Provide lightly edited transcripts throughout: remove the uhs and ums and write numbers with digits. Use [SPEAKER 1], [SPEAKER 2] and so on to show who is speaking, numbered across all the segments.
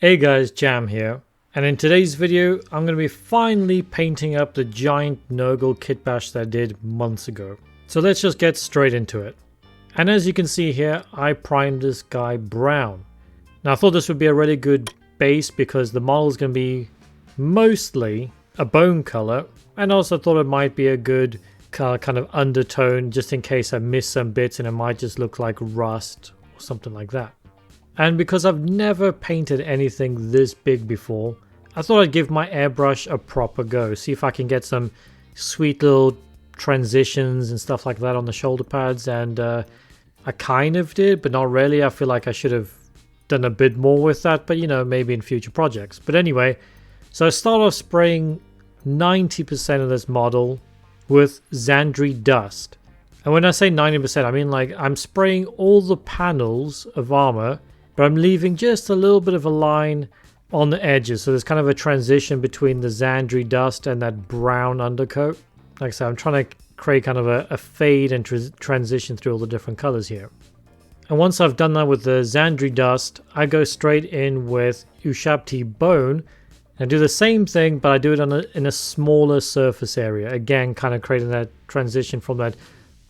[SPEAKER 1] Hey guys, Jam here, and in today's video I'm going to be finally painting up the giant Nurgle kitbash that I did months ago. So let's just get straight into it. And as you can see here, I primed this guy brown. Now I thought this would be a really good base because the model is going to be mostly a bone color, and also thought it might be a good kind of undertone just in case I miss some bits and it might just look like rust or something like that. And because I've never painted anything this big before, I thought I'd give my airbrush a proper go. See if I can get some sweet little transitions and stuff like that on the shoulder pads. And I kind of did, but not really. I feel like I should have done a bit more with that, but you know, maybe in future projects. But anyway, so I start off spraying 90% of this model with Xandri dust. And when I say 90%, I mean like I'm spraying all the panels of armor, but I'm leaving just a little bit of a line on the edges. So there's kind of a transition between the Xandri dust and that brown undercoat. Like I said, I'm trying to create kind of a fade and transition through all the different colors here. And once I've done that with the Xandri dust, I go straight in with Ushabti bone and do the same thing, but I do it in a smaller surface area. Again, kind of creating that transition from that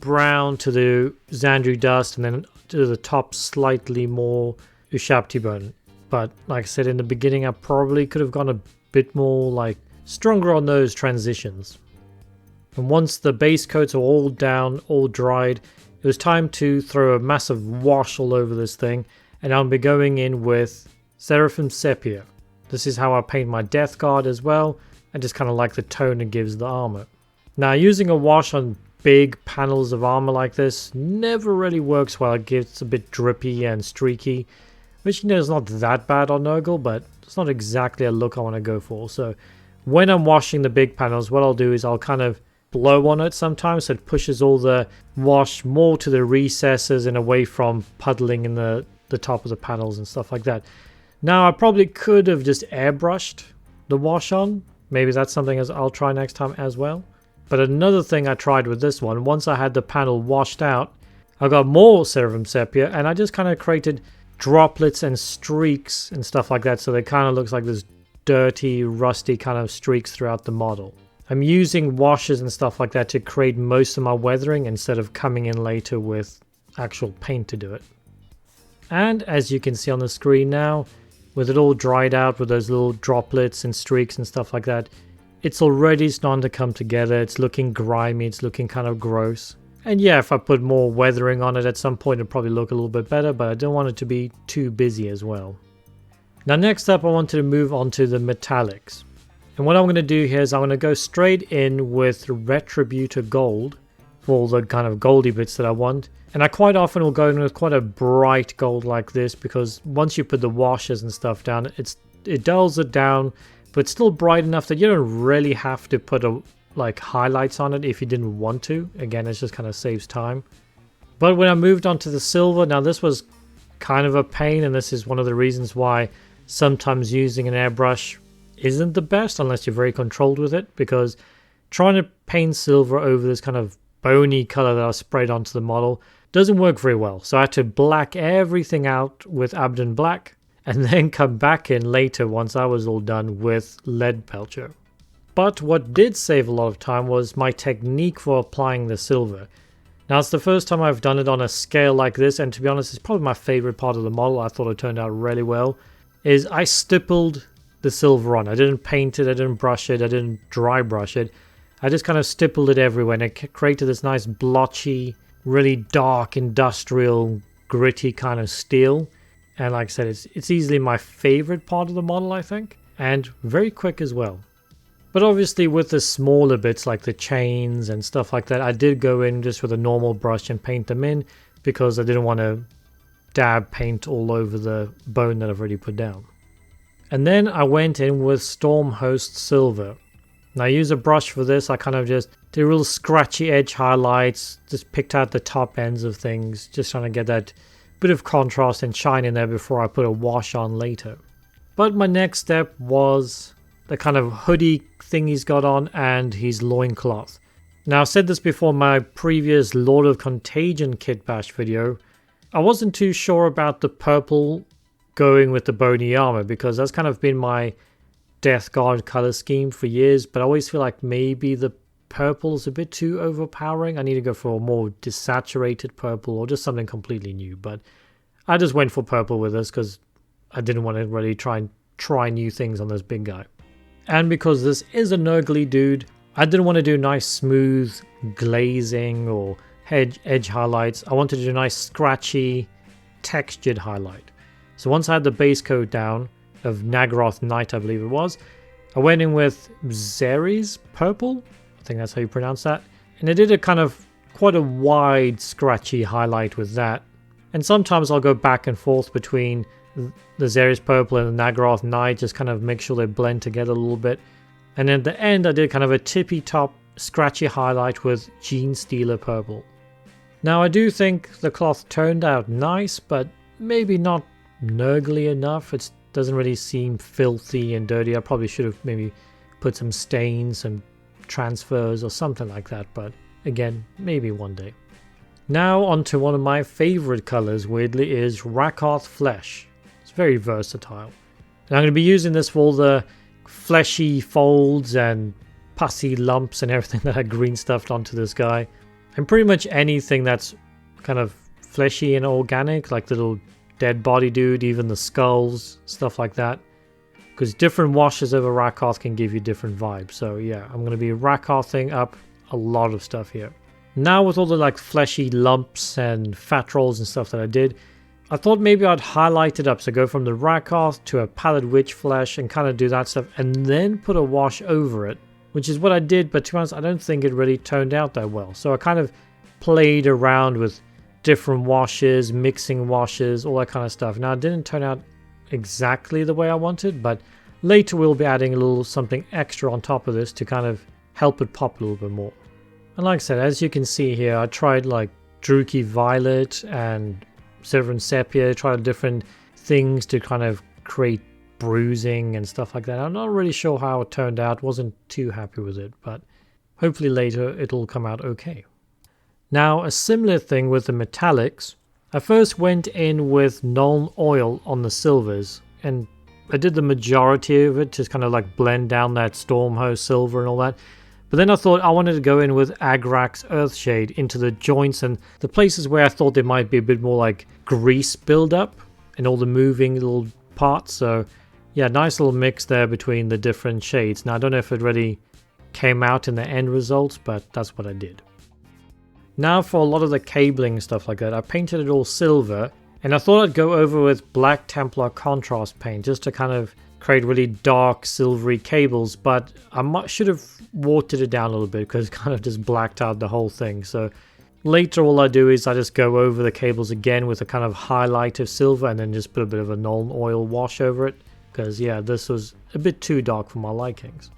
[SPEAKER 1] brown to the Xandri dust and then to the top slightly more Ushabti bone. But like I said in the beginning, I probably could have gone a bit more like stronger on those transitions. And once the base coats are all down, all dried, it was time to throw a massive wash all over this thing, and I'll be going in with Seraphim Sepia. This is how I paint my Death Guard as well. I just kind of like the tone it gives the armor. Now using a wash on big panels of armor like this never really works well. It gets a bit drippy and streaky, which you know is not that bad on Nurgle, but it's not exactly a look I want to go for. So when I'm washing the big panels, what I'll do is I'll kind of blow on it sometimes so it pushes all the wash more to the recesses and away from puddling in the top of the panels and stuff like that. Now I probably could have just airbrushed the wash on. Maybe that's something I'll try next time as well. But another thing I tried with this one, once I had the panel washed out, I got more Seraphim Sepia and I just kind of created droplets and streaks and stuff like that, so they kind of looks like this dirty, rusty kind of streaks throughout the model. I'm using washes and stuff like that to create most of my weathering instead of coming in later with actual paint to do it. And as you can see on the screen now, with it all dried out with those little droplets and streaks and stuff like that, it's already starting to come together. It's looking grimy, it's looking kind of gross. And yeah, if I put more weathering on it at some point, it'd probably look a little bit better, but I don't want it to be too busy as well. Now next up, I wanted to move on to the metallics. And what I'm going to do here is I'm going to go straight in with Retributor Gold for all the kind of goldy bits that I want. And I quite often will go in with quite a bright gold like this, because once you put the washes and stuff down, it dulls it down, but it's still bright enough that you don't really have to put like highlights on it if you didn't want to. Again, it just kind of saves time. But when I moved on to the silver, now this was kind of a pain, and this is one of the reasons why sometimes using an airbrush isn't the best unless you're very controlled with it, because trying to paint silver over this kind of bony color that I sprayed onto the model doesn't work very well. So I had to black everything out with Abaddon Black and then come back in later once I was all done with Lead Pelcher. But what did save a lot of time was my technique for applying the silver. Now it's the first time I've done it on a scale like this, and to be honest, it's probably my favorite part of the model. I thought it turned out really well. Is I stippled the silver on. I didn't paint it, I didn't brush it, I didn't dry brush it. I just kind of stippled it everywhere, and it created this nice blotchy, really dark, industrial, gritty kind of steel. And like I said, it's easily my favorite part of the model, I think, and very quick as well. But obviously with the smaller bits like the chains and stuff like that, I did go in just with a normal brush and paint them in, because I didn't want to dab paint all over the bone that I've already put down. And then I went in with Stormhost Silver. Now I use a brush for this. I kind of just did real scratchy edge highlights, just picked out the top ends of things, just trying to get that bit of contrast and shine in there before I put a wash on later. But my next step was the kind of hoodie thing he's got on and his loincloth. Now I've said this before in my previous Lord of Contagion kitbash video. I wasn't too sure about the purple going with the bony armor, because that's kind of been my Death Guard color scheme for years, but I always feel like maybe the purple is a bit too overpowering. I need to go for a more desaturated purple or just something completely new, but I just went for purple with this because I didn't want to really try new things on this big guy. And because this is a Nurgle dude, I didn't want to do nice smooth glazing or edge highlights. I wanted to do a nice scratchy textured highlight. So once I had the base coat down of Nurgle Knight, I believe it was, I went in with Xeris purple. I think that's how you pronounce that. And I did a kind of quite a wide scratchy highlight with that. And sometimes I'll go back and forth between the Xeris purple and the Nurgle Knight, just kind of make sure they blend together a little bit. And at the end I did kind of a tippy top scratchy highlight with Gene Stealer purple. Now I do think the cloth turned out nice, but maybe not Nurgle enough. It doesn't really seem filthy and dirty. I probably should have maybe put some stains, some transfers or something like that, but again, maybe one day. Now onto one of my favorite colors, weirdly, is Rakoth Flesh. It's very versatile. And I'm going to be using this for all the fleshy folds and pussy lumps and everything that I green stuffed onto this guy. And pretty much anything that's kind of fleshy and organic, like the little dead body dude, even the skulls, stuff like that. Because different washes of a Rakoth can give you different vibes. So yeah, I'm going to be Rakothing up a lot of stuff here. Now with all the like fleshy lumps and fat rolls and stuff that I did, I thought maybe I'd highlight it up. So go from the Rakoth to a Pallid Witch Flesh and kind of do that stuff and then put a wash over it, which is what I did, but to be honest, I don't think it really turned out that well. So I kind of played around with different washes, mixing washes, all that kind of stuff. Now it didn't turn out exactly the way I wanted, but later we'll be adding a little something extra on top of this to kind of help it pop a little bit more. And like I said, as you can see here, I tried like Druchii Violet and Severin Sepia, tried different things to kind of create bruising and stuff like that. I'm not really sure how it turned out, wasn't too happy with it, but hopefully later it'll come out okay. Now a similar thing with the metallics. I first went in with Nuln Oil on the silvers, and I did the majority of it to kind of like blend down that Stormhost silver and all that. But then I thought I wanted to go in with Agrax Earthshade into the joints and the places where I thought there might be a bit more like grease buildup and all the moving little parts. So yeah, nice little mix there between the different shades. Now I don't know if it really came out in the end results, but that's what I did. Now for a lot of the cabling and stuff like that, I painted it all silver, and I thought I'd go over with Black Templar contrast paint just to kind of create really dark silvery cables, but I should have watered it down a little bit because it kind of just blacked out the whole thing. So later all I do is I just go over the cables again with a kind of highlight of silver and then just put a bit of a Nuln Oil wash over it, because yeah, this was a bit too dark for my likings.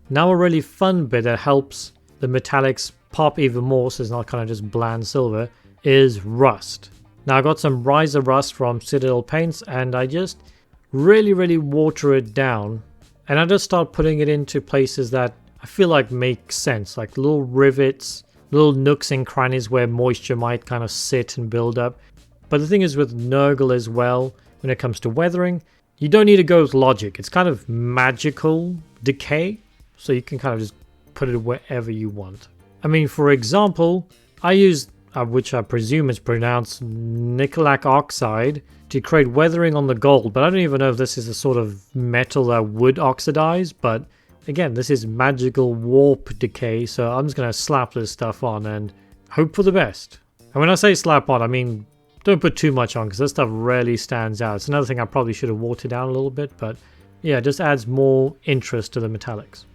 [SPEAKER 1] Now a really fun bit that helps the metallics pop even more, so it's not kind of just bland silver, is rust. Now I got some Riser Rust from Citadel Paints and I just really water it down, and I just start putting it into places that I feel like make sense, like little rivets, little nooks and crannies where moisture might kind of sit and build up. But the thing is with Nurgle as well, when it comes to weathering, you don't need to go with logic. It's kind of magical decay, so you can kind of just put it wherever you want. I mean, for example, I used, which I presume is pronounced Nicolac Oxide, to create weathering on the gold, but I don't even know if this is a sort of metal that would oxidize, but again, this is magical warp decay, so I'm just going to slap this stuff on and hope for the best. And when I say slap on, I mean don't put too much on, because this stuff rarely stands out. It's another thing I probably should have watered down a little bit, but yeah, it just adds more interest to the metallics.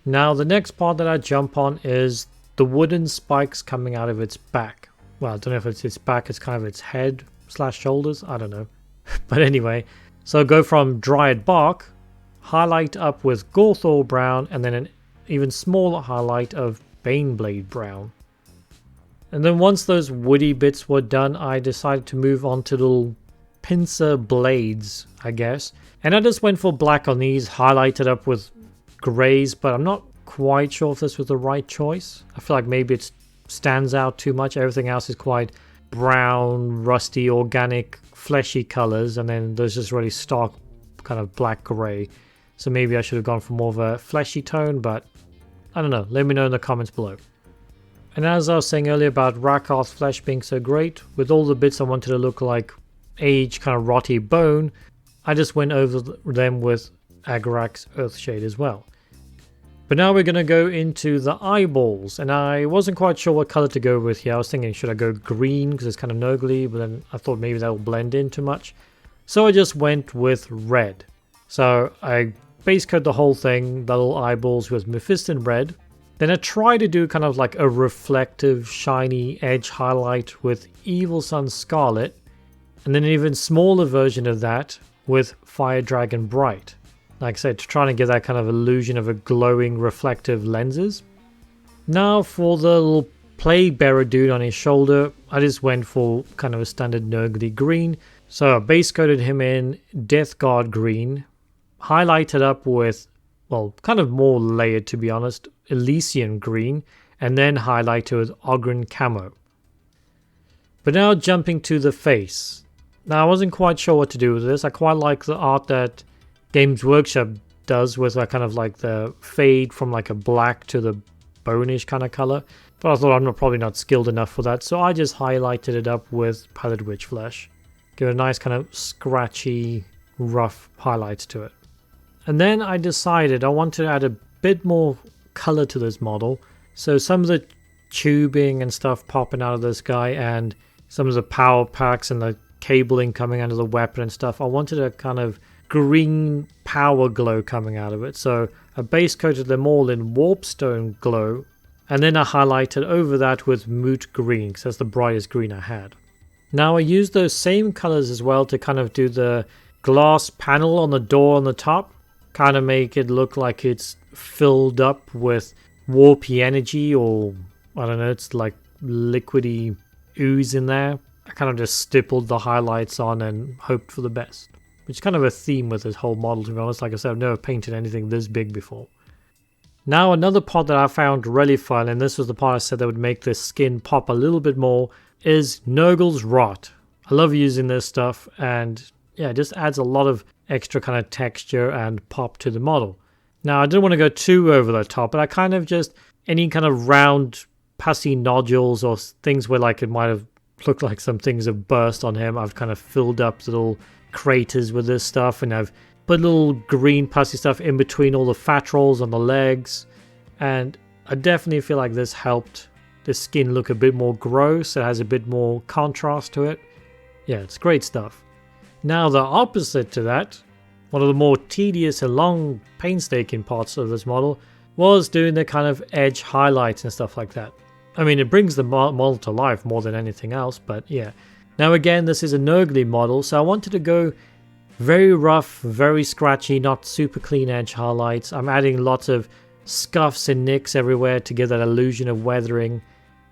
[SPEAKER 1] Now the next part that I jump on is the wooden spikes coming out of its back. Well, I don't know if it's its back, it's kind of its head / shoulders, I don't know. But anyway, so go from Dryad Bark, highlight up with Gorthor Brown, and then an even smaller highlight of Baneblade Brown. And then once those woody bits were done, I decided to move on to little pincer blades, I guess. And I just went for black on these, highlighted up with grays, but I'm not quite sure if this was the right choice. I feel like maybe it stands out too much. Everything else is quite brown, rusty, organic, fleshy colors, and then there's just really stark kind of black gray. So maybe I should have gone for more of a fleshy tone, but I don't know. Let me know in the comments below. And as I was saying earlier about Rakarth's flesh being so great, with all the bits I wanted to look like aged kind of rotty bone, I just went over them with Agrak's Earthshade as well. But now we're going to go into the eyeballs, and I wasn't quite sure what color to go with here. I was thinking, should I go green because it's kind of Nurgle-y, but then I thought maybe that will blend in too much. So I just went with red. So I base coat the whole thing, the little eyeballs with Mephiston red. Then I tried to do kind of like a reflective, shiny edge highlight with Evil Sun Scarlet, and then an even smaller version of that with Fire Dragon Bright. Like I said, to try and get that kind of illusion of a glowing reflective lenses. Now for the little Plague Bearer dude on his shoulder, I just went for kind of a standard Nurgle green. So I base coated him in Death Guard green, highlighted up with, well, kind of more layered to be honest, Elysian green, and then highlighted with Ogren camo. But now jumping to the face. Now I wasn't quite sure what to do with this. I quite like the art that Games Workshop does with that kind of like the fade from like a black to the bonish kind of color. But I thought I'm probably not skilled enough for that, so I just highlighted it up with Pallid Witch Flesh. Give it a nice kind of scratchy, rough highlights to it. And then I decided I wanted to add a bit more color to this model. So some of the tubing and stuff popping out of this guy, and some of the power packs and the cabling coming out of the weapon and stuff, I wanted a kind of green power glow coming out of it. So I base coated them all in Warpstone glow, and then I highlighted over that with Moot green, because that's the brightest green I had. Now I used those same colors as well to kind of do the glass panel on the door on the top, kind of make it look like it's filled up with warpy energy, or I don't know, it's like liquidy ooze in there. I kind of just stippled the highlights on and hoped for the best. Which is kind of a theme with this whole model, to be honest. Like I said, I've never painted anything this big before. Now another part that I found really fun, and this was the part I said that would make the skin pop a little bit more, is Nurgle's Rot. I love using this stuff, and yeah, it just adds a lot of extra kind of texture and pop to the model. Now I didn't want to go too over the top, but I kind of just, any kind of round pussy nodules or things where like it might have looked like some things have burst on him, I've kind of filled up little craters with this stuff, and I've put little green pussy stuff in between all the fat rolls on the legs, and I definitely feel like this helped the skin look a bit more gross. It has a bit more contrast to it. Yeah, it's great stuff. Now the opposite to that, one of the more tedious and long painstaking parts of this model, was doing the kind of edge highlights and stuff like that. I mean, it brings the model to life more than anything else, but yeah. Now again, this is a Nurgle model, so I wanted to go very rough, very scratchy, not super clean edge highlights. I'm adding lots of scuffs and nicks everywhere to give that illusion of weathering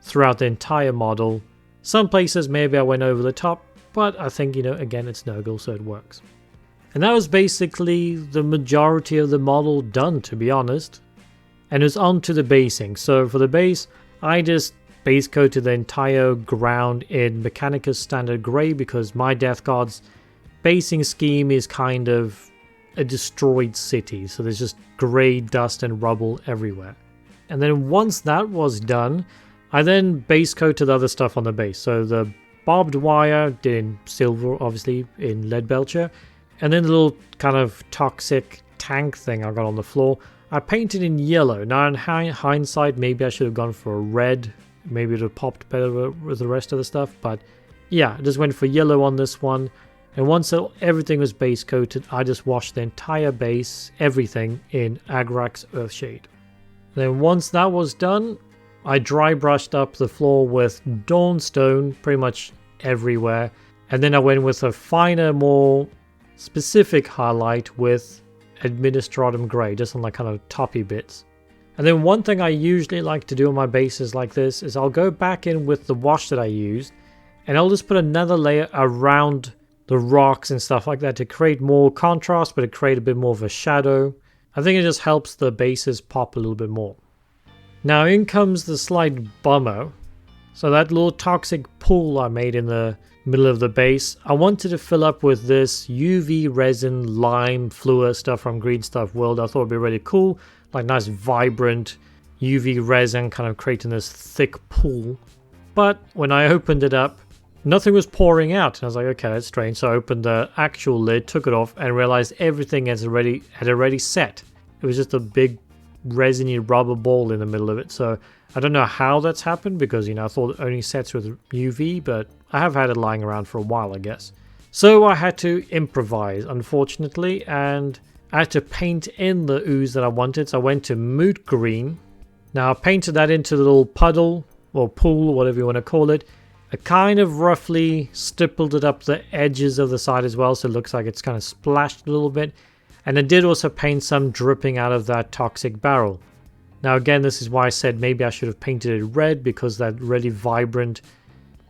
[SPEAKER 1] throughout the entire model. Some places maybe I went over the top, but I think, you know, again, it's Nurgle, so it works. And that was basically the majority of the model done, to be honest. And it's on to the basing. So for the base, I just base coated the entire ground in Mechanicus Standard Grey, because my Death Guard's basing scheme is kind of a destroyed city, so there's just grey dust and rubble everywhere. And then once that was done, I then base coated other stuff on the base. So the barbed wire did in silver, obviously in lead belcher, and then the little kind of toxic tank thing I got on the floor, I painted in yellow. Now in hindsight, maybe I should have gone for a red. Maybe it would have popped better with the rest of the stuff, but yeah, I just went for yellow on this one. And once everything was base coated, I just washed the entire base, everything, in Agrak's Earthshade. Then once that was done, I dry brushed up the floor with Dawnstone pretty much everywhere. And then I went with a finer, more specific highlight with Administratum Grey, just on the kind of toppy bits. And then one thing I usually like to do on my bases like this is I'll go back in with the wash that I used, and I'll just put another layer around the rocks and stuff like that to create more contrast, but to create a bit more of a shadow. I think it just helps the bases pop a little bit more. Now in comes the slight bummer. So that little toxic pool I made in the middle of the base, I wanted to fill up with this UV resin lime fluor stuff from Green Stuff World. I thought it'd be really cool, like nice vibrant UV resin kind of creating this thick pool. But when I opened it up, nothing was pouring out. And I was like, okay, that's strange. So I opened the actual lid, took it off, and realized everything had already set. It was just a big resiny rubber ball in the middle of it. So I don't know how that's happened because, I thought it only sets with UV, but I have had it lying around for a while, I guess. So I had to improvise, unfortunately, and I had to paint in the ooze that I wanted. So I went to moot green. Now I painted that into the little puddle or pool, or whatever you want to call it. I kind of roughly stippled it up the edges of the side as well, so it looks like it's kind of splashed a little bit. And I did also paint some dripping out of that toxic barrel. Now again, this is why I said maybe I should have painted it red, because that really vibrant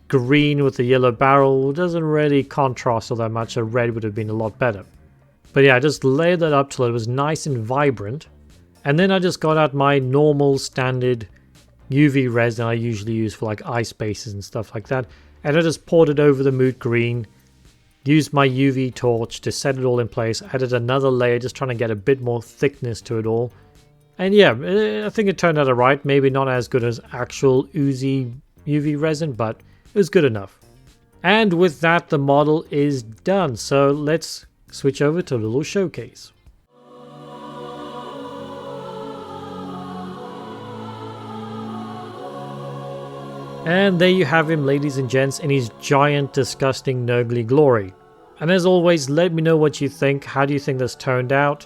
[SPEAKER 1] green with the yellow barrel doesn't really contrast all that much. A red would have been a lot better. But yeah, I just layered that up till it was nice and vibrant. And then I just got out my normal standard UV resin I usually use for like ice bases and stuff like that. And I just poured it over the moot green. Used my UV torch to set it all in place. Added another layer, just trying to get a bit more thickness to it all. And yeah, I think it turned out alright. Maybe not as good as actual oozy UV resin, but it was good enough. And with that, the model is done. So let's switch over to a little showcase. And there you have him, ladies and gents, in his giant, disgusting, Nurgle glory. And as always, let me know what you think. How do you think this turned out?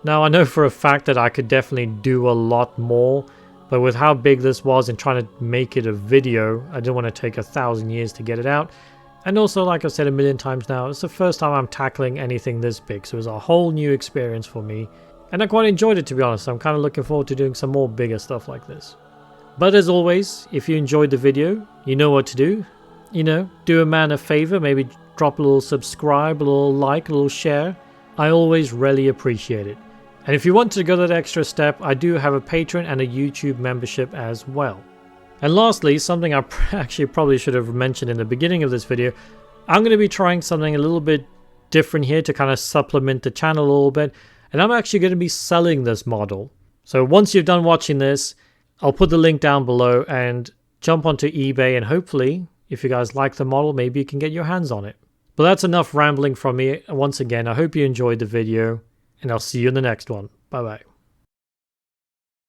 [SPEAKER 1] Now, I know for a fact that I could definitely do a lot more, but with how big this was and trying to make it a video, I didn't want to take 1,000 years to get it out. And also, like I've said a million times now, it's the first time I'm tackling anything this big, so it was a whole new experience for me. And I quite enjoyed it, to be honest. I'm kind of looking forward to doing some more bigger stuff like this. But as always, if you enjoyed the video, you know what to do. Do a man a favor, maybe drop a little subscribe, a little like, a little share. I always really appreciate it. And if you want to go that extra step, I do have a Patreon and a YouTube membership as well. And lastly, something I actually probably should have mentioned in the beginning of this video, I'm going to be trying something a little bit different here to kind of supplement the channel a little bit. And I'm actually going to be selling this model. So once you've done watching this, I'll put the link down below and jump onto eBay, and hopefully, if you guys like the model, maybe you can get your hands on it. But that's enough rambling from me. Once again, I hope you enjoyed the video, and I'll see you in the next one. Bye bye.